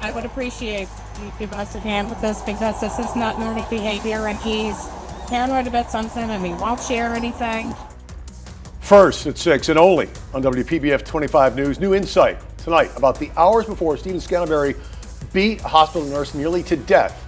I would appreciate you give us a hand with this because this is not normal behavior and he's paranoid about something and he won't share anything. First at 6 and only on WPBF 25 News, new insight tonight about the hours before Stephen Scantlebury beat a hospital nurse nearly to death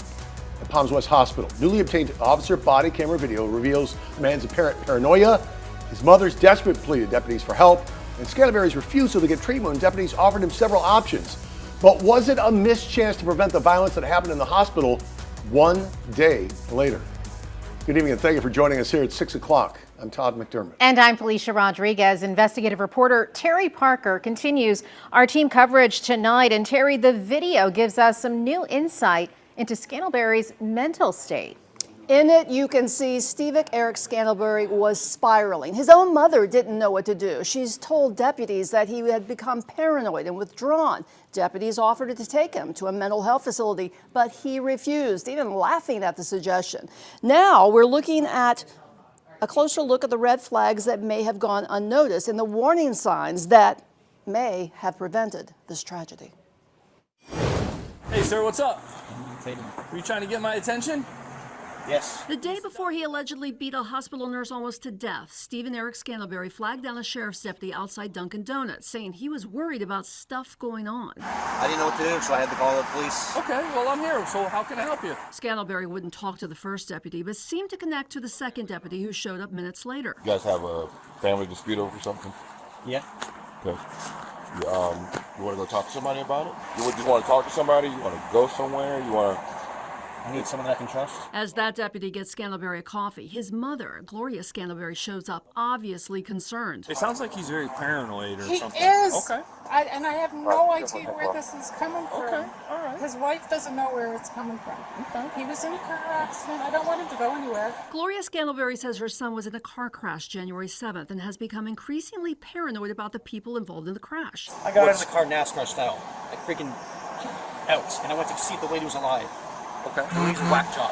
at Palms West Hospital. Newly obtained officer body camera video reveals the man's apparent paranoia, his mother's desperate plea to deputies for help, and Scantlebury's refusal to get treatment when deputies offered him several options. But was it a missed chance to prevent the violence that happened in the hospital one day later? Good evening and thank you for joining us here at 6 o'clock. I'm Todd McDermott. And I'm Felicia Rodriguez. Investigative reporter Terry Parker continues our team coverage tonight. And Terry, the video gives us some new insight into Scantlebury's mental state. In it, you can see Stephen Eric Scantlebury was spiraling. His own mother didn't know what to do. She's told deputies that he had become paranoid and withdrawn. Deputies offered to take him to a mental health facility, but he refused, even laughing at the suggestion. Now we're looking at a closer look at the red flags that may have gone unnoticed and the warning signs that may have prevented this tragedy. Hey, sir, what's up? Were you trying to get my attention? Yes. The day before he allegedly beat a hospital nurse almost to death, Stephen Eric Scantlebury flagged down a sheriff's deputy outside Dunkin' Donuts, saying he was worried about stuff going on. I didn't know what to do, so I had to call the police. Okay, well, I'm here, so how can I help you? Scantlebury wouldn't talk to the first deputy, but seemed to connect to the second deputy who showed up minutes later. You guys have a family dispute over something? Yeah. Okay. You want to go talk to somebody about it? You just want to talk to somebody? You want to go somewhere? You want to... I need someone that I can trust. As that deputy gets Scantlebury a coffee, his mother, Gloria Scantlebury, shows up, obviously concerned. It sounds like he's very paranoid or something. He is. Okay. And I have no idea where this is coming from. Okay, all right. His wife doesn't know where it's coming from. Okay. He was in a car accident. I don't want him to go anywhere. Gloria Scantlebury says her son was in a car crash January 7th and has become increasingly paranoid about the people involved in the crash. I got out of the car NASCAR style, like freaking out, and I went to see if the lady was alive. Okay. The lady's a whack job.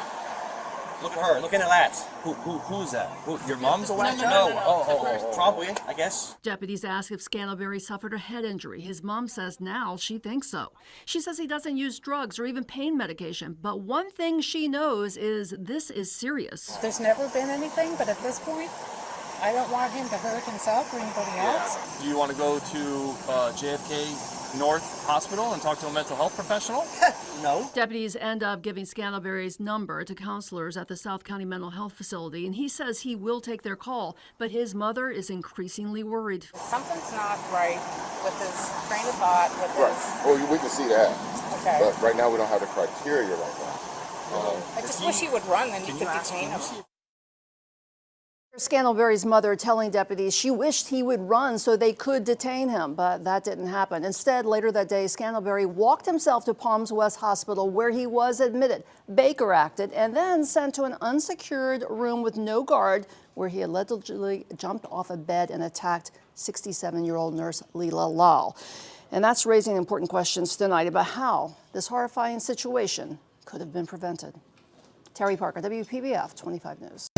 Look at her. Look at that. Who's that? Your mom's a whack job? No. Oh. Probably, I guess. Deputies ask if Scantlebury suffered a head injury. His mom says now she thinks so. She says he doesn't use drugs or even pain medication. But one thing she knows is this is serious. There's never been anything, but at this point, I don't want him to hurt himself or anybody else. Do you want to go to JFK North Hospital and talk to a mental health professional? No. Deputies end up giving Scantlebury's number to counselors at the South County Mental Health Facility, and he says he will take their call, but his mother is increasingly worried. Something's not right with his train of thought, with his... Well, we can see that. Okay. But right now we don't have the criteria right now. I just wish he would run, then you could detain him. Scantlebury's mother telling deputies she wished he would run so they could detain him, but that didn't happen. Instead, later that day, Scantlebury walked himself to Palms West Hospital where he was admitted, Baker acted, and then sent to an unsecured room with no guard where he allegedly jumped off a bed and attacked 67-year-old nurse Leila Lal. And that's raising important questions tonight about how this horrifying situation could have been prevented. Terry Parker, WPBF 25 News.